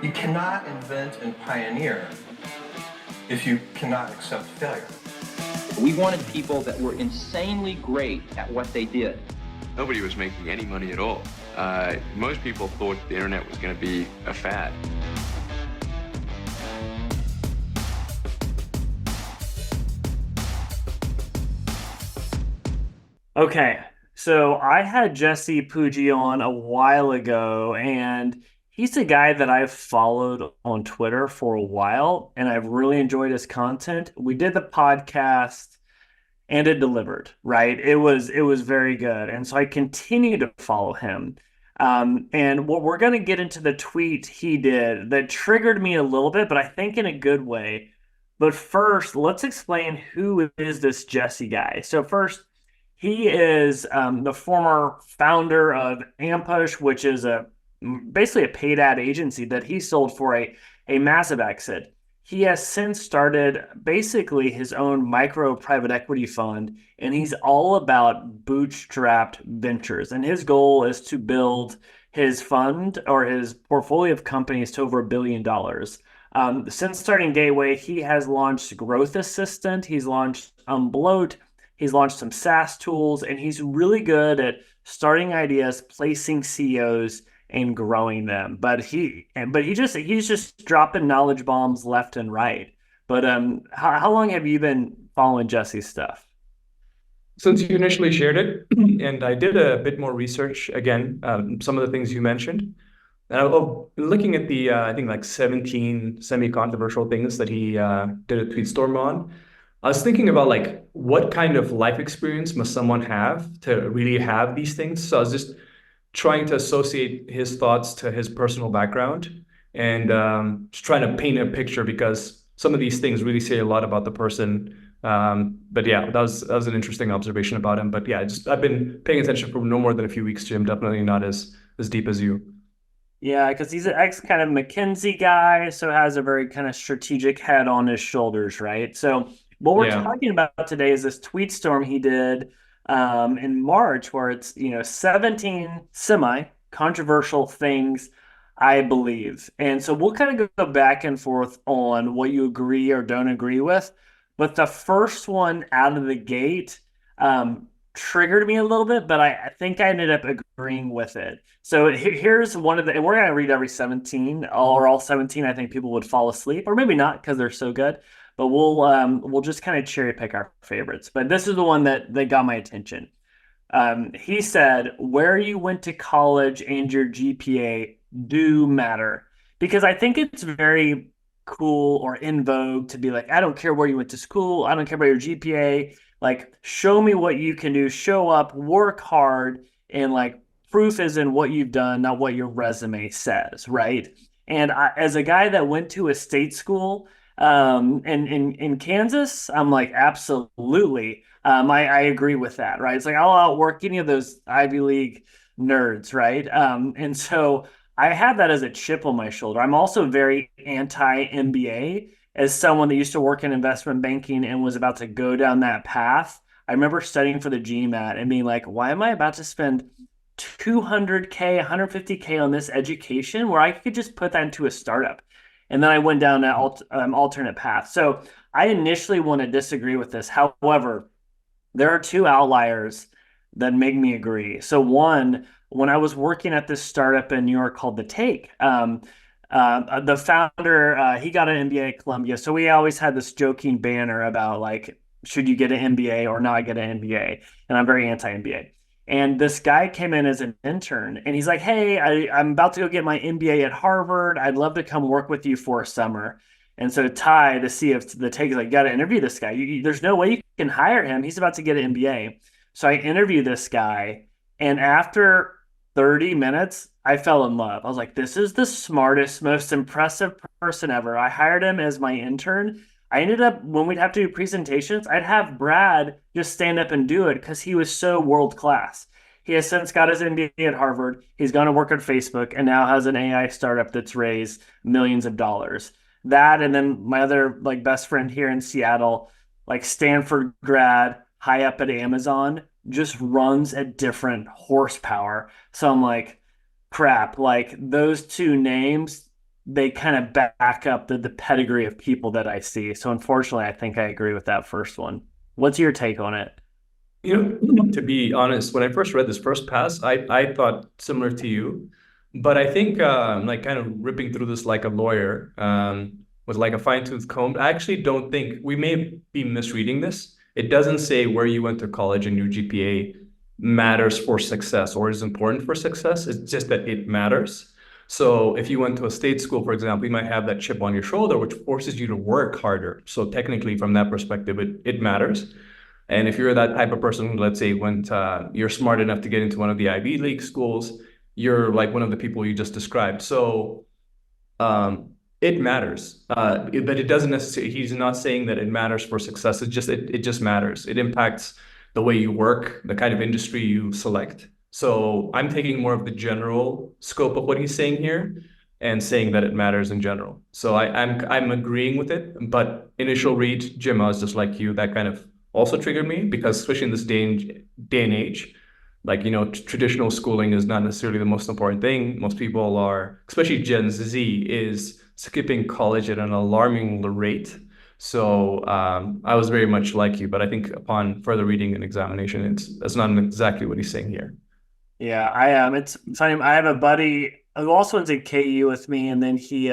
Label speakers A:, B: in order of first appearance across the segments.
A: You cannot invent and pioneer if you cannot accept failure.
B: We wanted people that were insanely great at what they did.
C: Nobody was making any money at all. Most people thought the internet was going to be a fad.
D: Okay, so I had Jesse Pujji on a while ago, and he's a guy that I've followed on Twitter for a while, and I've really enjoyed his content. We did the podcast, and it delivered, right? It was very good, and so I continue to follow him. And what we're going to get into the tweet he did that triggered me a little bit, but I think in a good way. But first, let's explain who is this Jesse guy. So first, he is the former founder of Ampush, which is basically a paid ad agency that he sold for a massive exit. He has since started basically his own micro private equity fund, and he's all about bootstrapped ventures. And his goal is to build his fund or his portfolio of companies to over $1 billion. Since starting Gateway, he has launched Growth Assistant, he's launched Unbloat, he's launched some SaaS tools, and he's really good at starting ideas, placing CEOs, and growing them. He's just dropping knowledge bombs left and right. But how long have you been following Jesse's stuff?
E: Since you initially shared it, and I did a bit more research again, some of the things you mentioned. And looking at the, I think like 17 semi-controversial things that he did a tweet storm on, I was thinking about like what kind of life experience must someone have to really have these things. So I was just trying to associate his thoughts to his personal background and just trying to paint a picture because some of these things really say a lot about the person. But yeah, that was an interesting observation about him. But yeah, I've been paying attention for no more than a few weeks, Jim. Definitely not as deep as you.
D: Yeah, because he's an ex kind of McKinsey guy, so has a very kind of strategic head on his shoulders, right? So what we're talking about today is this tweet storm he did in March, where it's 17 semi-controversial things, I believe. And so we'll kind of go back and forth on what you agree or don't agree with. But the first one out of the gate triggered me a little bit, but I think I ended up agreeing with it. So here's one of the, and we're going to read every 17 or all 17. I think people would fall asleep, or maybe not because they're so good. But we'll just kind of cherry pick our favorites. But this is the one that got my attention. He said, where you went to college and your GPA do matter. Because I think it's very cool or in vogue to be like, I don't care where you went to school. I don't care about your GPA. Like, show me what you can do. Show up, work hard, and like proof is in what you've done, not what your resume says, right? And as a guy that went to a state school, in Kansas, I'm like, absolutely. I agree with that, right? It's like I'll outwork any of those Ivy League nerds, right? And so I had that as a chip on my shoulder. I'm also very anti-MBA as someone that used to work in investment banking and was about to go down that path. I remember studying for the GMAT and being like, why am I about to spend 200K, 150K on this education where I could just put that into a startup? And then I went down that alternate path. So I initially want to disagree with this. However, there are two outliers that make me agree. So one, when I was working at this startup in New York called The Take, the founder, he got an MBA at Columbia. So we always had this joking banner about like, should you get an MBA or not get an MBA? And I'm very anti-MBA. And this guy came in as an intern and he's like, hey, I'm about to go get my MBA at Harvard. I'd love to come work with you for a summer. And so Ty, the CEO of The Take, is like, got to interview this guy. There's no way you can hire him. He's about to get an MBA. So I interviewed this guy. And after 30 minutes, I fell in love. I was like, this is the smartest, most impressive person ever. I hired him as my intern. I ended up, when we'd have to do presentations, I'd have Brad just stand up and do it because he was so world class. He has since got his MBA at Harvard. He's gone to work at Facebook and now has an AI startup that's raised millions of dollars. That, and then my other like best friend here in Seattle, like Stanford grad, high up at Amazon, just runs at different horsepower. So I'm like, crap, like those two names they kind of back up the pedigree of people that I see. So unfortunately, I think I agree with that first one. What's your take on it?
E: To be honest, when I first read this first pass, I thought similar to you, but I think like kind of ripping through this like a lawyer with like a fine-tooth comb. I actually don't think we may be misreading this. It doesn't say where you went to college and your GPA matters for success or is important for success. It's just that it matters. So if you went to a state school, for example, you might have that chip on your shoulder, which forces you to work harder. So technically, from that perspective, it matters. And if you're that type of person who, let's say, you're smart enough to get into one of the Ivy League schools, you're like one of the people you just described. So it matters, but it doesn't necessarily. He's not saying that it matters for success. It just matters. It impacts the way you work, the kind of industry you select. So I'm taking more of the general scope of what he's saying here and saying that it matters in general. So I'm agreeing with it. But initial read, Jim, I was just like you. That kind of also triggered me because especially in this day and age, like, traditional schooling is not necessarily the most important thing. Most people are, especially Gen Z, is skipping college at an alarming rate. So I was very much like you, but I think upon further reading and examination, that's not exactly what he's saying here.
D: Yeah, I am. It's funny. I have a buddy who also went to KU with me, and then he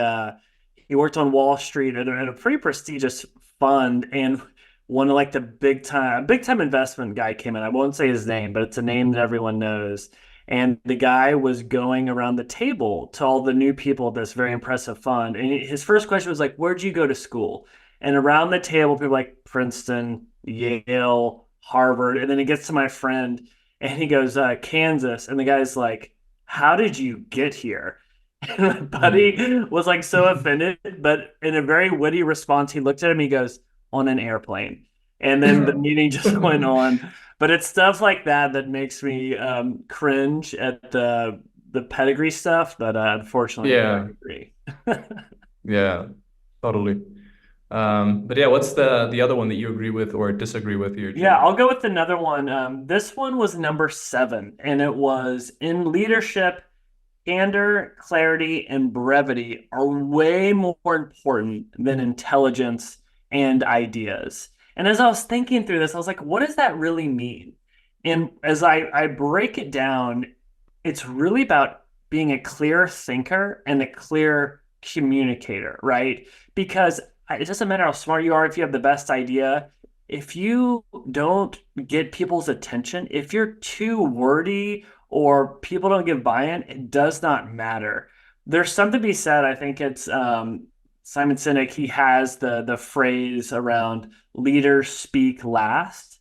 D: worked on Wall Street at a pretty prestigious fund, and one of like the big time investment guy came in. I won't say his name, but it's a name that everyone knows. And the guy was going around the table to all the new people at this very impressive fund. And his first question was like, "Where'd you go to school?" And around the table, people like Princeton, Yale, Harvard. And then he gets to my friend and he goes, Kansas. And the guy's like, "How did you get here?" And my buddy was like so offended, but in a very witty response, he looked at him, he goes, "On an airplane." And then the meeting just went on. But it's stuff like that that makes me cringe at the pedigree stuff. But unfortunately, I agree.
E: Yeah, totally. But yeah, what's the other one that you agree with or disagree with here, Jim?
D: Yeah, I'll go with another one. This one was number 7, and it was in leadership. Candor, clarity, and brevity are way more important than intelligence and ideas. And as I was thinking through this, I was like, what does that really mean? And as I break it down, it's really about being a clear thinker and a clear communicator, right? Because it doesn't matter how smart you are, if you have the best idea, if you don't get people's attention, if you're too wordy or people don't give buy-in, it does not matter. There's something to be said. I think it's Simon Sinek. He has the phrase around leaders speak last.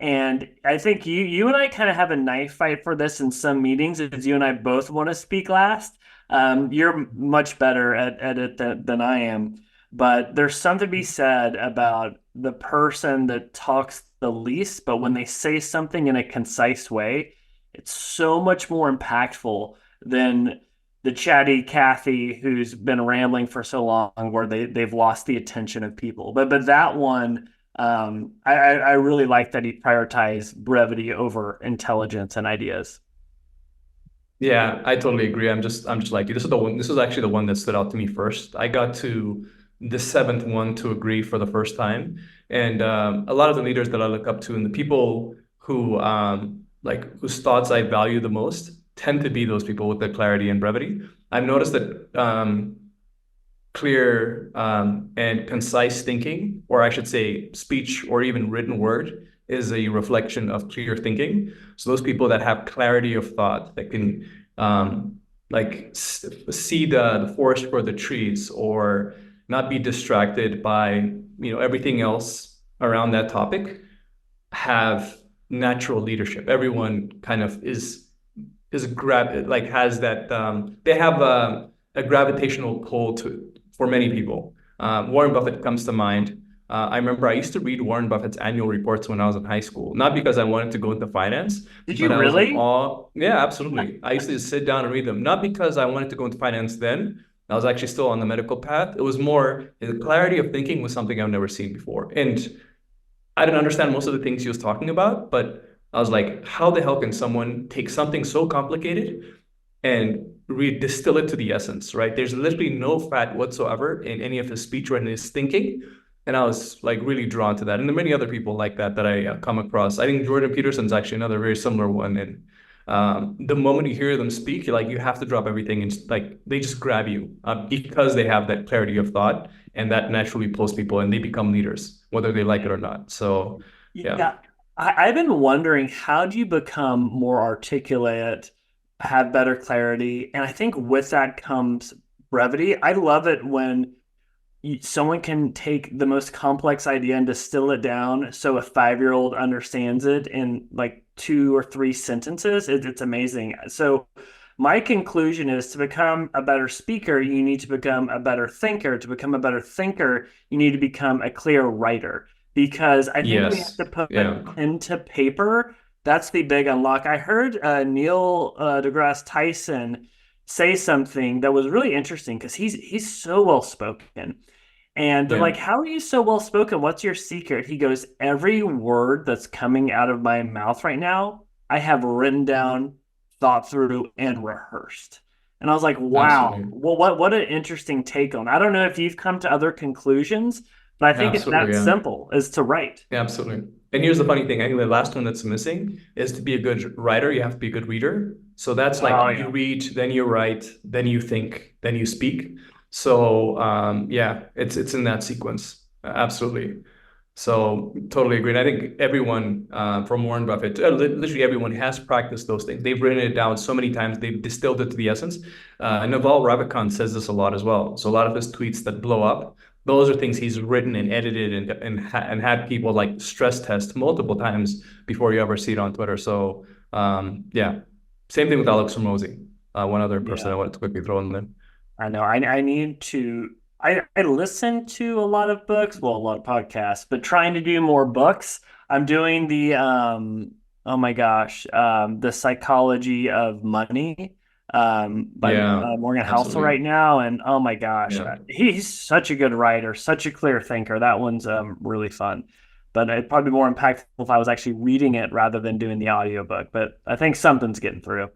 D: And I think you and I kind of have a knife fight for this in some meetings, as you and I both want to speak last. You're much better at it than I am. But there's something to be said about the person that talks the least, but when they say something in a concise way, it's so much more impactful than the chatty Kathy who's been rambling for so long where they've lost the attention of people. But that one, I really like that he prioritized brevity over intelligence and ideas.
E: Yeah, I totally agree. I'm just like you. This is actually the one that stood out to me first. I got to the 7th one to agree for the first time. And a lot of the leaders that I look up to and the people who whose thoughts I value the most tend to be those people with the clarity and brevity. I've noticed that clear and concise thinking, or I should say speech or even written word, is a reflection of clear thinking. So those people that have clarity of thought, that can see the forest for the trees, or not be distracted by everything else around that topic, have natural leadership. Everyone kind of has that they have a gravitational pull for many people. Warren Buffett comes to mind. I remember I used to read Warren Buffett's annual reports when I was in high school, not because I wanted to go into finance.
D: Did you really?
E: Yeah, absolutely. I used to just sit down and read them, not because I wanted to go into finance then. I was actually still on the medical path. It was more the clarity of thinking was something I've never seen before. And I didn't understand most of the things he was talking about, but I was like, how the hell can someone take something so complicated and distill it to the essence, right? There's literally no fat whatsoever in any of his speech or in his thinking. And I was like really drawn to that. And there are many other people like that I come across. I think Jordan Peterson's actually another very similar one. And the moment you hear them speak, you're like, you have to drop everything, and like they just grab you because they have that clarity of thought, and that naturally pulls people and they become leaders, whether they like it or not. So, yeah.
D: I've been wondering, how do you become more articulate, have better clarity? And I think with that comes brevity. I love it when someone can take the most complex idea and distill it down so a 5-year-old understands it in like 2 or 3 sentences. It's amazing. So my conclusion is, to become a better speaker, you need to become a better thinker. To become a better thinker, you need to become a clear writer. Because I think we have to put pen to paper. That's the big unlock. I heard Neil deGrasse Tyson say something that was really interesting, because he's so well spoken. And they're like, how are you so well spoken? What's your secret? He goes, every word that's coming out of my mouth right now, I have written down, thought through, and rehearsed. And I was like, wow,
E: Absolutely.
D: well, what an interesting take on. I don't know if you've come to other conclusions, but I think it's that simple as to write.
E: Yeah, absolutely. And here's the funny thing. I think the last one that's missing is, to be a good writer, you have to be a good reader. So that's like you read, then you write, then you think, then you speak. So it's in that sequence. Absolutely. So totally agree. And I think everyone from Warren Buffett, literally everyone has practiced those things. They've written it down so many times. They've distilled it to the essence. Naval Ravikant says this a lot as well. So a lot of his tweets that blow up, those are things he's written and edited and had people like stress test multiple times before you ever see it on Twitter. So same thing with Alex Hormozi, one other person I wanted to quickly throw in there.
D: I know. I need to. I listen to a lot of books, well, a lot of podcasts, but trying to do more books. I'm doing the oh my gosh, the Psychology of Money by Morgan Housel right now, and oh my gosh, he's such a good writer, such a clear thinker. That one's really fun. But it'd probably be more impactful if I was actually reading it rather than doing the audiobook. But I think something's getting through.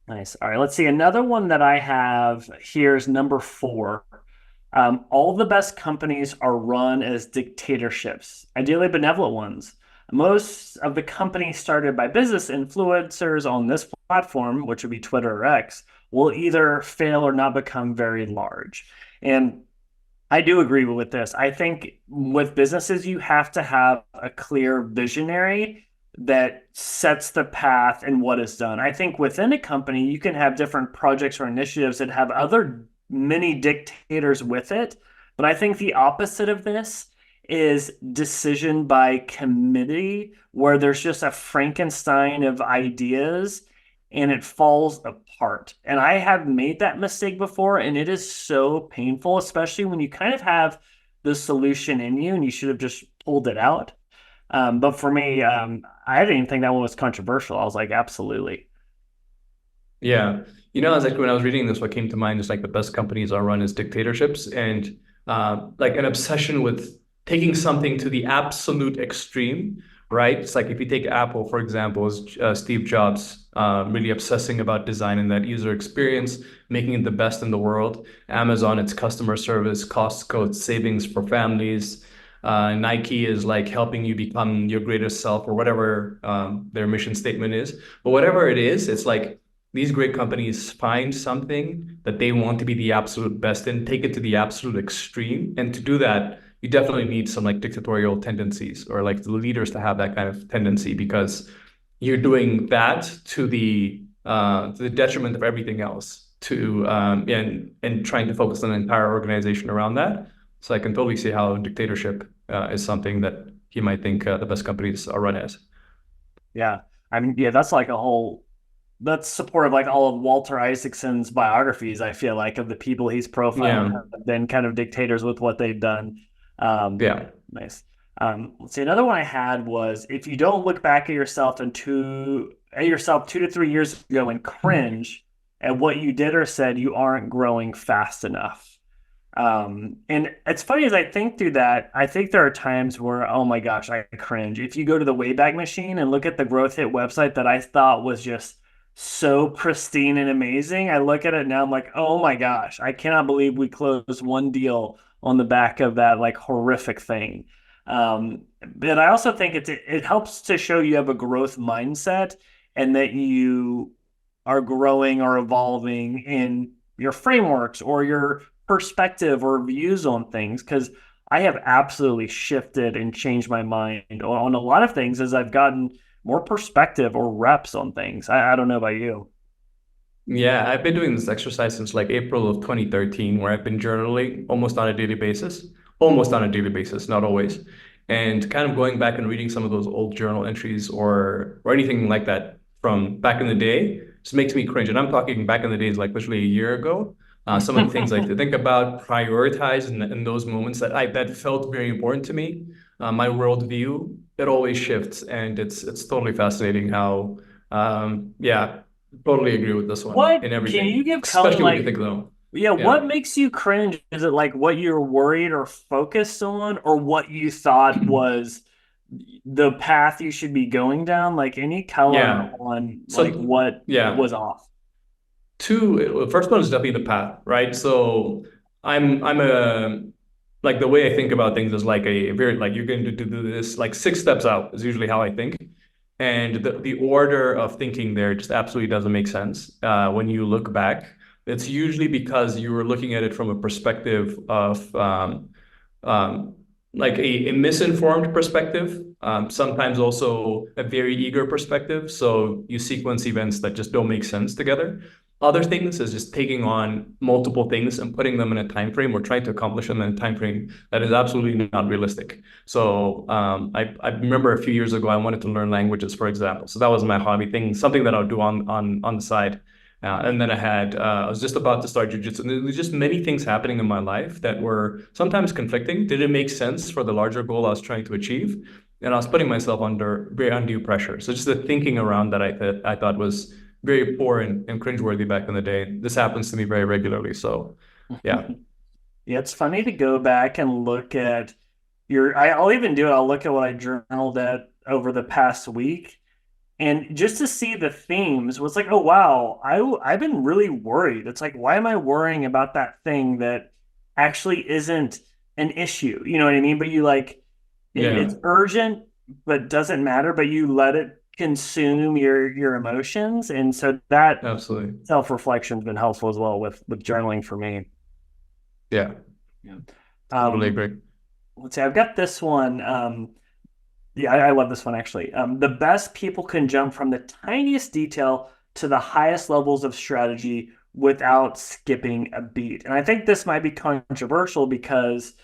D: Nice. All right, let's see. Another one that I have here is number 4. All the best companies are run as dictatorships, ideally benevolent ones. Most of the companies started by business influencers on this platform, which would be Twitter or X, will either fail or not become very large. And I do agree with this. I think with businesses, you have to have a clear visionary that sets the path and what is done. I think within a company, you can have different projects or initiatives that have other many dictators with it. But I think the opposite of this is decision by committee, where there's just a Frankenstein of ideas and it falls apart. And I have made that mistake before, and it is so painful, especially when you kind of have the solution in you and you should have just pulled it out. But for me, I didn't even think that one was controversial. I was like, absolutely.
E: Yeah. I was like, when I was reading this, what came to mind is like the best companies are run as dictatorships, and like an obsession with taking something to the absolute extreme, right? It's like if you take Apple, for example, Steve Jobs really obsessing about design and that user experience, making it the best in the world. Amazon, its customer service, Costco, its savings for families. Nike is like helping you become your greatest self, or whatever their mission statement is. But whatever it is, it's like these great companies find something that they want to be the absolute best in, take it to the absolute extreme. And to do that, you definitely need some like dictatorial tendencies, or like the leaders to have that kind of tendency, because you're doing that to the detriment of everything else, and trying to focus on an entire organization around that. So I can totally see how dictatorship is something that he might think the best companies are run as.
D: Yeah. I mean, that's like that's supportive, like all of Walter Isaacson's biographies, I feel like, of the people he's profiling, have been kind of dictators with what they've done. Nice. Let's see. Another one I had was, if you don't look back at yourself 2 to 3 years ago and cringe at what you did or said, you aren't growing fast enough. And it's funny, as I think through that, I think there are times where, oh my gosh, I cringe. If you go to the Wayback Machine and look at the Growth Hit website that I thought was just so pristine and amazing. I look at it now, I'm like, oh my gosh, I cannot believe we closed one deal on the back of that like horrific thing. But I also think it helps to show you have a growth mindset and that you are growing or evolving in your frameworks or your perspective or views on things. Because I have absolutely shifted and changed my mind on a lot of things as I've gotten more perspective or reps on things. I don't know about you.
E: Yeah, I've been doing this exercise since like April of 2013, where I've been journaling almost on a daily basis, not always, and kind of going back and reading some of those old journal entries or anything like that from back in the day just makes me cringe. And I'm talking back in the days, like literally a year ago. Some of the things I like to think about, prioritize in those moments that felt very important to me. My worldview, it always shifts, and it's totally fascinating how, yeah. Totally agree with this one
D: What
E: in
D: can you
E: everything,
D: give color
E: especially when you
D: like?
E: think though.
D: Yeah,
E: Yeah.
D: what makes you cringe? Is it like what you're worried or focused on, or what you thought was the path you should be going down? Like any color
E: Yeah.
D: on like
E: So
D: what
E: yeah,
D: was off.
E: first one is definitely the path, right? So I'm a like the way I think about things is like a very like you're going to do this like 6 steps out is usually how I think. And the order of thinking there just absolutely doesn't make sense. When you look back, it's usually because you were looking at it from a perspective of um, like a misinformed perspective, sometimes also a very eager perspective. So you sequence events that just don't make sense together. Other things is just taking on multiple things and putting them in a time frame or trying to accomplish them in a time frame that is absolutely not realistic. So I remember a few years ago I wanted to learn languages, for example. So that was my hobby thing, something that I'll do on the side. And then I was just about to start jujitsu. And there was just many things happening in my life that were sometimes conflicting. Did it make sense for the larger goal I was trying to achieve? And I was putting myself under very undue pressure. So just the thinking around that I thought was very poor and cringeworthy back in the day. This happens to me very regularly. So yeah.
D: Yeah, it's funny to go back and look at I'll even do it. I'll look at what I journaled at over the past week. And just to see the themes was like, oh wow, I've been really worried. It's like, why am I worrying about that thing that actually isn't an issue? You know what I mean? But you like
E: Yeah,
D: it's urgent, but doesn't matter. But you let it consume your emotions, and so that
E: absolutely.
D: self reflection's been helpful as well with journaling for me.
E: Yeah,
D: Yeah.
E: totally
D: Um,
E: agree.
D: let's see. I've got this one. Yeah, I love this one actually. The best people can jump from the tiniest detail to the highest levels of strategy without skipping a beat. And I think this might be controversial because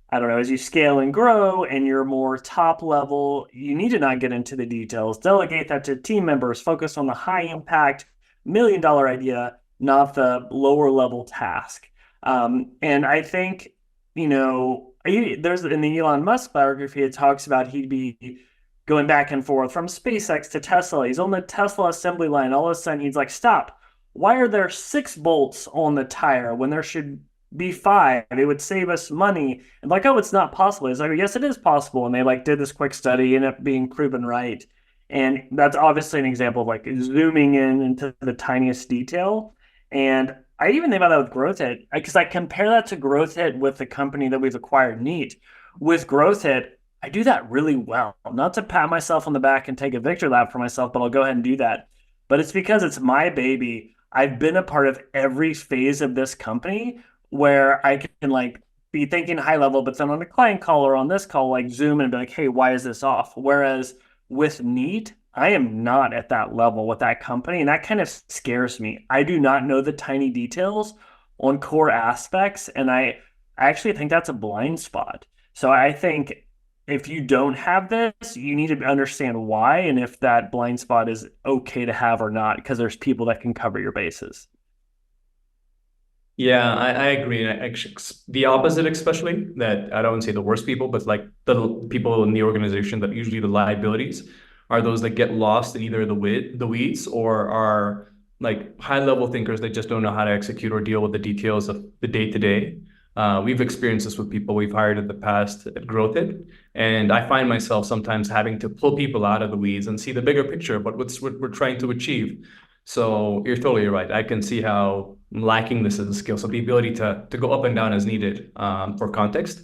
D: I don't know, as you scale and grow and you're more top level, you need to not get into the details. Delegate that to team members, focus on the high impact $1 million idea, not the lower level task. And I think, there's in the Elon Musk biography, it talks about he'd be going back and forth from SpaceX to Tesla. He's on the Tesla assembly line. All of a sudden, he's like, stop. Why are there 6 bolts on the tire when there should be 5? It would save us money. And like, oh, it's not possible. It's like, yes, it is possible. And they like did this quick study, ended up being proven right. And that's obviously an example of like zooming in into the tiniest detail. And I even think about that with Growth Hit because I compare that to Growth Hit with the company that we've acquired, Neat. With Growth Hit, I do that really well. Not to pat myself on the back and take a victory lap for myself, but I'll go ahead and do that. But it's because it's my baby. I've been a part of every phase of this company where I can like be thinking high level, but then on a client call or on this call, like zoom and be like, hey, why is this off? Whereas with Neat, I am not at that level with that company. And that kind of scares me. I do not know the tiny details on core aspects. And I actually think that's a blind spot. So I think if you don't have this, you need to understand why and if that blind spot is okay to have or not, because there's people that can cover your bases.
E: Yeah, I agree. And actually, the opposite, especially that I don't say the worst people, but like the people in the organization that usually the liabilities are those that get lost in either the weeds or are like high level thinkers that just don't know how to execute or deal with the details of the day to day. We've experienced this with people we've hired in the past at GrowthIt, and I find myself sometimes having to pull people out of the weeds and see the bigger picture about what we're trying to achieve. So you're totally right. I can see how lacking this as a skill. So the ability to go up and down as needed for context,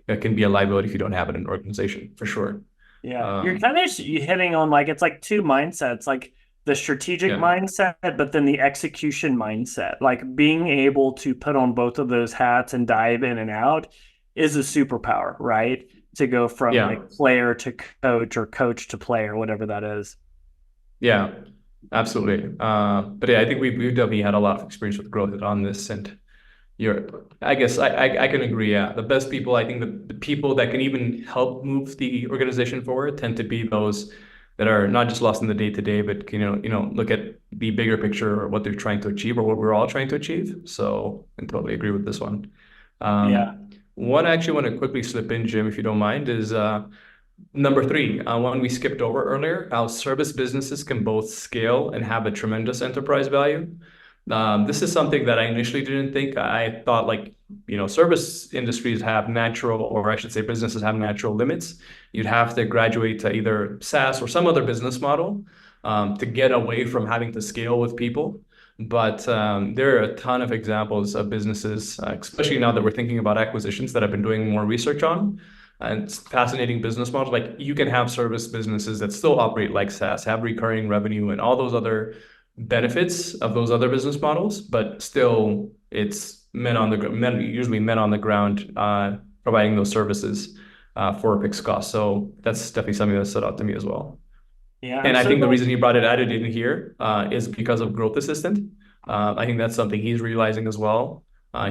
E: it can be a liability if you don't have it in an organization, for sure.
D: Yeah, you're kind of hitting on like it's like two mindsets, like the strategic mindset, but then the execution mindset. Like being able to put on both of those hats and dive in and out is a superpower, right? To go from like player to coach or coach to player, whatever that is.
E: Yeah, absolutely. But yeah, I think we've definitely had a lot of experience with growth on this, and I guess I can agree. Yeah, the best people, I think the people that can even help move the organization forward tend to be those that are not just lost in the day to day, but look at the bigger picture or what they're trying to achieve or what we're all trying to achieve. So I totally agree with this one. One I actually want to quickly slip in, Jim, if you don't mind, is number 3, one we skipped over earlier, how service businesses can both scale and have a tremendous enterprise value. This is something that I initially didn't think. I thought service industries have natural, or I should say businesses have natural limits. You'd have to graduate to either SaaS or some other business model to get away from having to scale with people. But there are a ton of examples of businesses, especially now that we're thinking about acquisitions, that I've been doing more research on. And it's fascinating business models. Like you can have service businesses that still operate like SaaS, have recurring revenue and all those other benefits of those other business models, but still it's usually men on the ground providing those services for a fixed cost. So that's definitely something that stood out to me as well.
D: Yeah,
E: and I think the reason he brought it added in here is because of Growth Assistant. I think that's something he's realizing as well.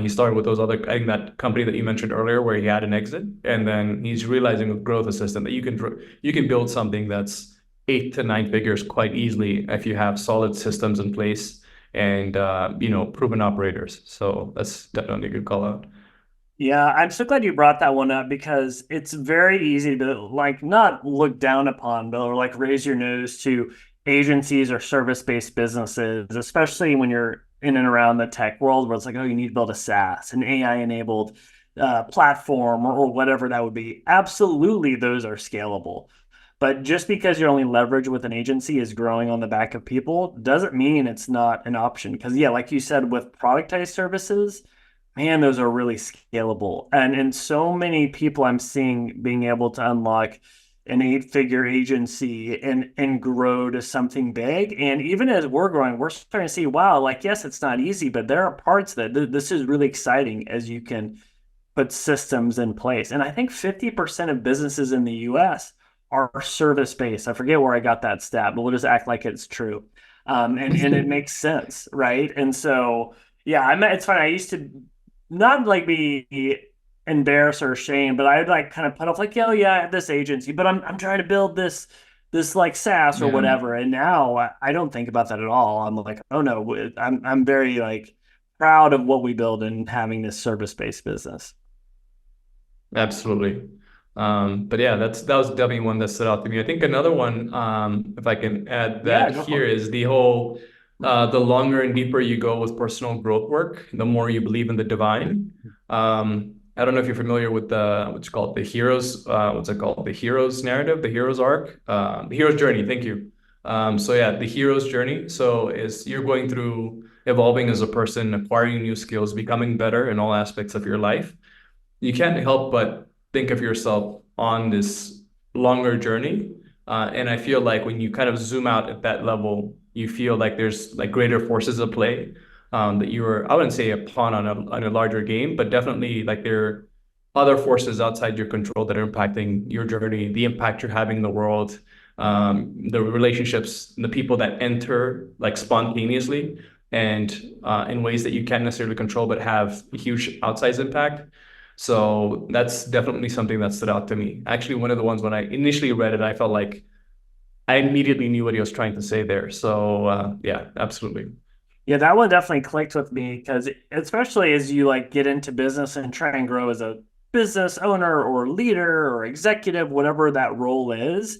E: He started with those other, I think that company that you mentioned earlier where he had an exit, and then he's realizing with Growth Assistant that you can build something that's 8 to 9 figures quite easily if you have solid systems in place and proven operators. So that's definitely a good call out.
D: Yeah, I'm so glad you brought that one up because it's very easy to like not look down upon, but or like raise your nose to agencies or service-based businesses, especially when you're in and around the tech world where it's like, oh, you need to build a SaaS, an AI-enabled platform or whatever that would be. Absolutely, those are scalable. But just because your only leverage with an agency is growing on the back of people doesn't mean it's not an option. Because yeah, like you said, with productized services, man, those are really scalable. And so many people I'm seeing being able to unlock an 8-figure agency and grow to something big. And even as we're growing, we're starting to see, wow, like, yes, it's not easy, but there are parts that this is really exciting as you can put systems in place. And I think 50% of businesses in the US are service-based. I forget where I got that stat, but we'll just act like it's true. And it makes sense, right? And so, yeah, it's funny. I used to not like be embarrassed or ashamed, but I would like kind of put off like, oh yeah, I have this agency, but I'm trying to build this like SaaS or whatever. And now I don't think about that at all. I'm like, oh no, I'm very like proud of what we build and having this service-based business.
E: Absolutely. But yeah, that was definitely one that stood out to me. I think another one, if I can add that here, is the whole the longer and deeper you go with personal growth work, the more you believe in the divine. I don't know if you're familiar with what's called the hero's the hero's narrative, the hero's arc, the hero's journey. Thank you. So yeah, the hero's journey. So is you're going through evolving as a person, acquiring new skills, becoming better in all aspects of your life. You can't help but think of yourself on this longer journey. And I feel like when you kind of zoom out at that level, you feel like there's like greater forces at play that I wouldn't say a pawn on a larger game, but definitely like there are other forces outside your control that are impacting your journey, the impact you're having in the world, the relationships, the people that enter like spontaneously and in ways that you can't necessarily control, but have a huge outsized impact. So that's definitely something that stood out to me. Actually, one of the ones when I initially read it, I felt like I immediately knew what he was trying to say there. So yeah, absolutely.
D: Yeah, that one definitely clicked with me because especially as you like get into business and try and grow as a business owner or leader or executive, whatever that role is,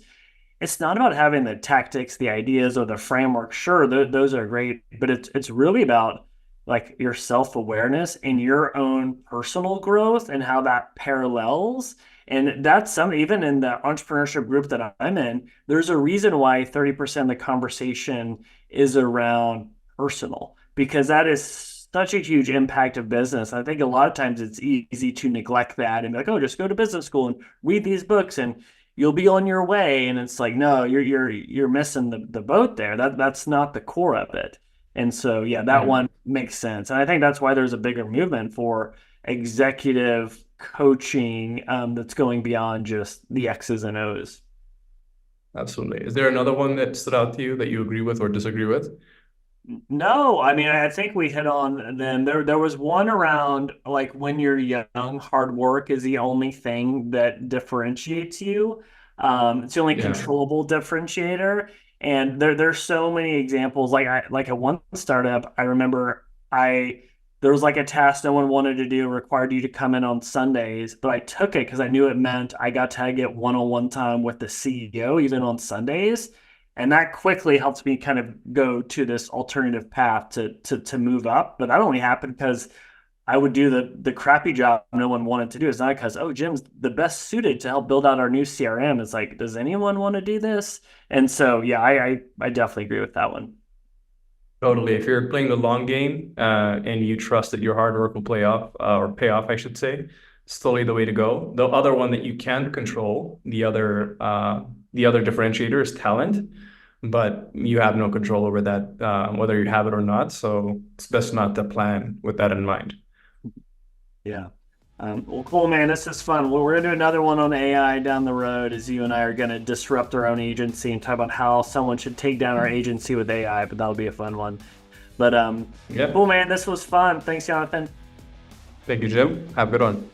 D: it's not about having the tactics, the ideas, or the framework. Sure, those are great, but it's really about like your self-awareness and your own personal growth and how that parallels And that's some, even in the entrepreneurship group that I'm in, there's a reason why 30% of the conversation is around personal, because that is such a huge impact of business. I think a lot of times it's easy to neglect that and be like, oh, just go to business school and read these books and you'll be on your way. And it's like, no, you're missing the boat there. That's not the core of it. And so, yeah, that one makes sense. And I think that's why there's a bigger movement for executive coaching that's going beyond just the X's and O's.
E: Absolutely. Is there another one that stood out to you that you agree with or disagree with?
D: No, I mean, I think we hit on them. There was one around like when you're young, hard work is the only thing that differentiates you. It's the only controllable differentiator. And there's so many examples. Like at one startup, I remember there was like a task no one wanted to do, required you to come in on Sundays, but I took it because I knew it meant I got to get one-on-one time with the CEO even on Sundays. And that quickly helped me kind of go to this alternative path to move up. But that only happened because I would do the crappy job no one wanted to do. It's not because, oh, Jim's the best suited to help build out our new CRM. It's like, does anyone want to do this? And so, yeah, I definitely agree with that one.
E: Totally. If you're playing the long game and you trust that your hard work will pay off, I should say, it's totally the way to go. The other one that you can't control, the other differentiator is talent, but you have no control over that, whether you have it or not. So it's best not to plan with that in mind.
D: Yeah. Well, cool, man. This is fun. Well, we're going to do another one on AI down the road as you and I are going to disrupt our own agency and talk about how someone should take down our agency with AI, but that'll be a fun one. But cool, man. This was fun. Thanks, Yonathan.
E: Thank you, Jim. Have a good one.